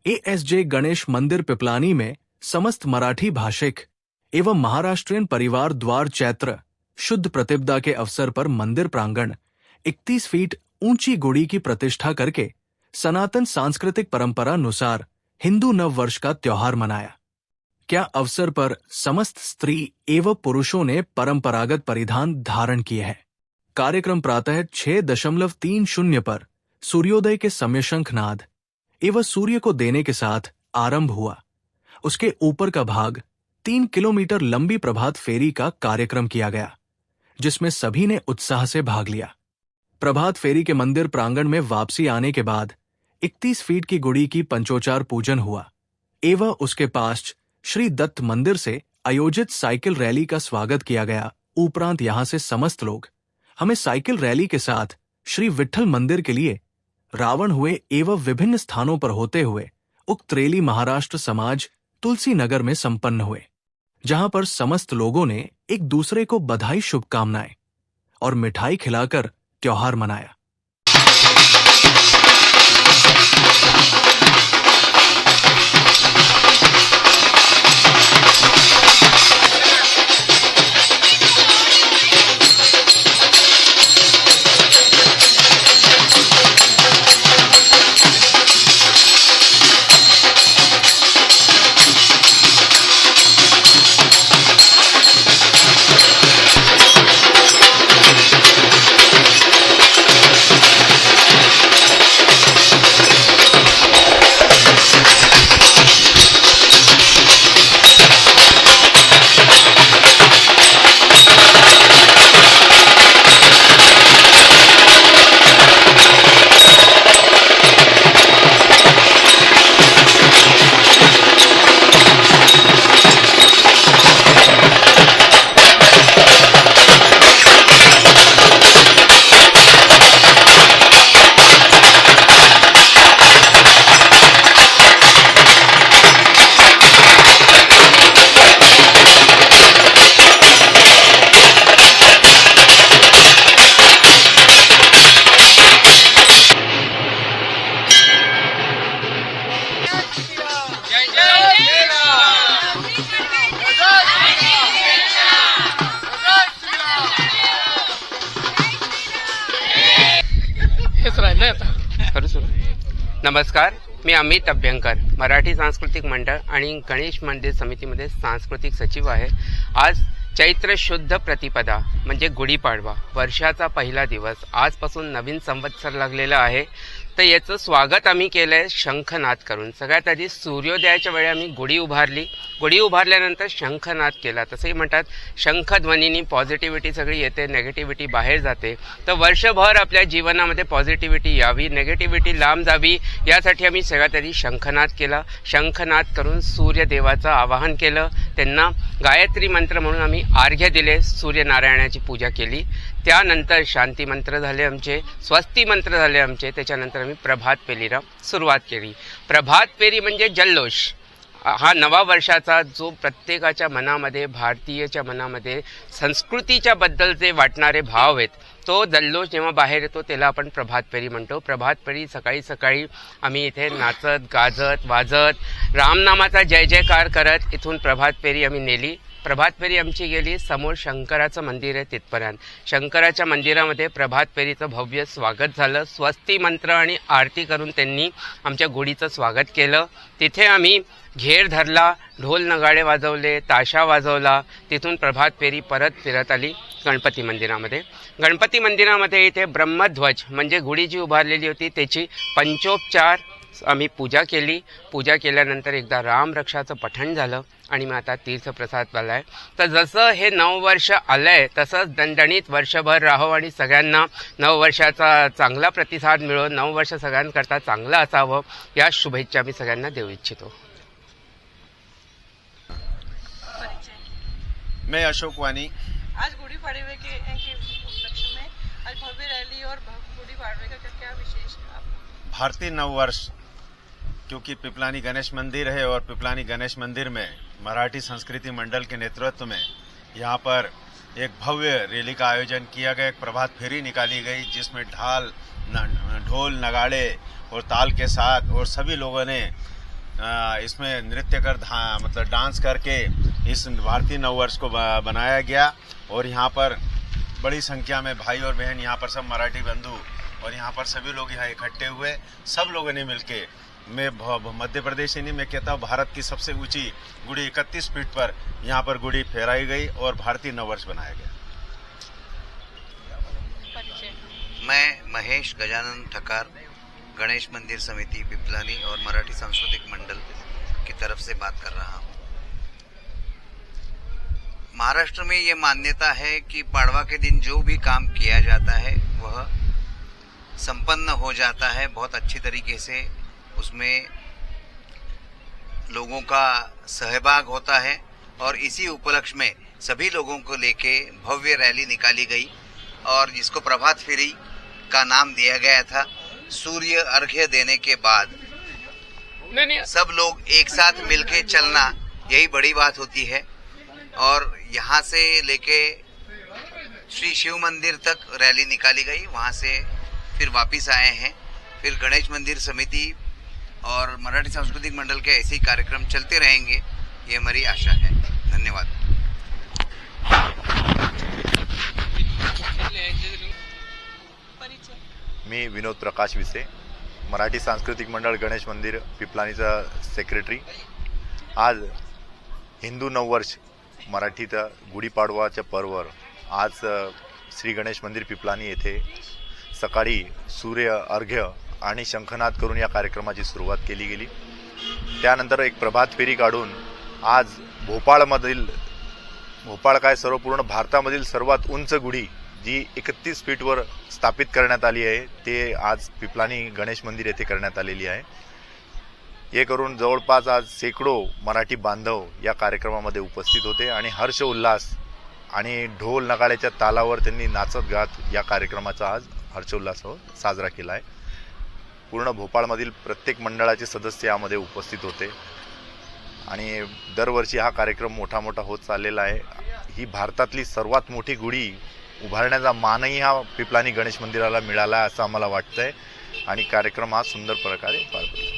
ASJ Ganesh मंदिर पिपलानी में समस्त मराठी भाषिक एवं महाराष्ट्रीयन परिवार द्वार चैत्र शुद्ध प्रतिपदा के अवसर पर मंदिर प्रांगण 31 फीट ऊंची गुड़ी की प्रतिष्ठा करके सनातन सांस्कृतिक परंपरा अनुसार हिंदू नव वर्ष का त्योहार मनाया। क्या अवसर पर समस्त स्त्री एवं पुरुषों ने परंपरागत परिधान धारण किए हैं। कार्यक्रम प्रातः 6:30 पर सूर्योदय के समय शंखनाद एवं सूर्य को देने के साथ आरंभ हुआ। उसके ऊपर का भाग 3 किलोमीटर लंबी प्रभात फेरी का कार्यक्रम किया गया, जिसमें सभी ने उत्साह से भाग लिया। प्रभात फेरी के मंदिर प्रांगण में वापसी आने के बाद 31 फीट की गुड़ी की पंचोचार पूजन हुआ एवं उसके पास श्री दत्त मंदिर से आयोजित साइकिल रैली का स्वागत किया गया। उपरांत यहां से समस्त लोग हमें साइकिल रैली के साथ श्री विठ्ठल मंदिर के लिए रावण हुए एवं विभिन्न स्थानों पर होते हुए उक्त रैली महाराष्ट्र समाज तुलसी नगर में संपन्न हुए, जहां पर समस्त लोगों ने एक दूसरे को बधाई शुभकामनाएं और मिठाई खिलाकर त्योहार मनाया। नमस्कार, मी अमित अभ्यंकर, मराठी सांस्कृतिक मंडळ आणि गणेश मंदिर समितीमध्ये सांस्कृतिक सचिव आहे। आज चैत्र शुद्ध प्रतिपदा म्हणजे गुढीपाडवा, वर्षाचा पहिला दिवस, आजपासून नवीन संवत्सर लागलेला आहे। तर याचं स्वागत आम्ही केलंय शंखनाद करून। सगळ्यात आधी सूर्योदयाच्या वेळी आम्ही गुढी उभारली, गुढी उभारल्यानंतर शंखनाद केला। तसंही म्हणतात शंखध्वनीनी पॉझिटिव्हिटी सगळी येते, नेगेटिव्हिटी बाहेर जाते। तर वर्षभर आपल्या जीवनामध्ये पॉझिटिव्हिटी यावी, नेगेटिव्हिटी लांब जावी, यासाठी आम्ही सगळ्यात आधी शंखनाद केला। शंखनाद करून सूर्यदेवाचं आवाहन केलं, त्यांना गायत्री मंत्र म्हणून आम्ही अर्घ्य दिले, सूर्यनारायणाची पूजा केली। त्यानंतर शांती मंत्र झाले आमचे, स्वस्ती मंत्र झाले आमचे। त्याच्यानंतर आम्ही प्रभात फेरीला सुरुवात केली। प्रभात फेरी म्हणजे जल्लोष, हा नवा वर्षाचा जो प्रत्येकाच्या मनामध्ये, भारतीयच्या मनामध्ये संस्कृतीच्या बद्दल जे वाटणारे भाव आहेत, तो जल्लोष जेव्हा बाहेर येतो त्याला आपण प्रभात फेरी म्हणतो। प्रभात फेरी सकाळी सकाळी आम्ही इथे नाचत गाजत वाजत रामनामाचा जय जयकार करत इथून प्रभात फेरी आम्ही नेली। प्रभात फेरी आमची गेली समोर शंकराचं मंदिर आहे तिथपर्यंत। शंकराच्या मंदिरामध्ये प्रभात फेरीचं भव्य स्वागत झालं। स्वस्ती मंत्र आणि आरती करून त्यांनी आमच्या गुढीचं स्वागत केलं। तिथे आम्ही घेर धरला, ढोल नगाडे वाजवले, ताशा वाजवला। तिथून प्रभात फेरी परत फिरत आली गणपती मंदिरामध्ये। गणपती मंदिरामध्ये इथे ब्रह्मध्वज म्हणजे गुढी जी उभारलेली होती त्याची पंचोपचार आम्ही पूजा केली। पूजा केल्यानंतर एकदा रामरक्षाचं पठण झालं आणि मग आता तीर्थप्रसाद आलाय। तर जसं हे नववर्ष आलंय तसंच दणदणीत वर्षभर राहो आणि सगळ्यांना नववर्षाचा चांगला प्रतिसाद मिळो, नववर्ष सगळ्यांकरता चांगलं असावं, या शुभेच्छा मी सगळ्यांना देऊ इच्छितो। मैं अशोक वानी। आज गुड़ी पाड़वे के उपलक्ष्य में आज भव्य रैली और गुड़ी पाड़वे का क्या विशेष है? भारतीय नववर्ष, क्योंकि पिपलानी गणेश मंदिर है और पिपलानी गणेश मंदिर में मराठी संस्कृति मंडल के नेतृत्व में यहाँ पर एक भव्य रैली का आयोजन किया गया। एक प्रभात फेरी निकाली गई जिसमें ढोल नगाड़े और ताल के साथ और सभी लोगों ने इसमें नृत्य कर मतलब डांस करके इस भारतीय नववर्ष को बनाया गया। और यहाँ पर बड़ी संख्या में भाई और बहन, यहाँ पर सब मराठी बंधु और यहाँ पर सभी लोग यहाँ इकट्ठे हुए। सब लोगों ने मिलके, मैं मध्य प्रदेश ही नहीं, मैं कहता हूँ भारत की सबसे ऊंची गुड़ी 31 फीट पर यहाँ पर गुड़ी फहराई गई और भारतीय नववर्ष बनाया गया। मैं महेश गजानन ठकार, गणेश मंदिर समिति पिपलानी और मराठी सांस्कृतिक मंडल की तरफ से बात कर रहा हूँ। महाराष्ट्र में ये मान्यता है कि पाड़वा के दिन जो भी काम किया जाता है वह संपन्न हो जाता है बहुत अच्छी तरीके से। उसमें लोगों का सहभाग होता है और इसी उपलक्ष्य में सभी लोगों को लेके भव्य रैली निकाली गई और जिसको प्रभात फेरी का नाम दिया गया था। सूर्य अर्घ्य देने के बाद सब लोग एक साथ मिलके चलना, यही बड़ी बात होती है। और यहाँ से लेके श्री शिव मंदिर तक रैली निकाली गई, वहाँ से फिर वापिस आए हैं। फिर गणेश मंदिर समिति और मराठी सांस्कृतिक मंडल के ऐसे ही कार्यक्रम चलते रहेंगे, ये हमारी आशा है। धन्यवाद। मी विनोद प्रकाश विसे, मराठी सांस्कृतिक मंडळ गणेश मंदिर पिपलानीचा सेक्रेटरी। आज हिंदू नववर्ष मराठीत गुढीपाडवाच्या पर्वावर आज श्री गणेश मंदिर पिपलानी येथे सकाळी सूर्य अर्घ्य आणि शंखनाद करून या कार्यक्रमाची सुरुवात केली गेली। त्यानंतर एक प्रभात फेरी काढून आज भोपाळ काय सर्व पूर्ण भारतामधील सर्वात उंच गुढी जी 31 फीटवर स्थापित करण्यात आली आहे ते आज पिपलानी गणेश मंदिर येथे करण्यात आलेली आहे। हे करून जवळपास आज शेकडो मराठी बांधव या कार्यक्रमामध्ये उपस्थित होते आणि हर्ष उल्हास आणि ढोल नगाड्याच्या तालावर त्यांनी नाचत गात या कार्यक्रमाचा आज हर्षोल्लास साजरा केला आहे। पूर्ण भोपाळमधील प्रत्येक मंडळाचे सदस्य यामध्ये उपस्थित होते आणि दरवर्षी हा कार्यक्रम मोठा होत चाललेला आहे। ही भारतातली सर्वात मोठी गुढी उभारण्याचा मानही हा पिपलानी गणेश मंदिराला मिळाला असं आम्हाला वाटतंय आणि कार्यक्रम हा सुंदर प्रकारे पार पडला।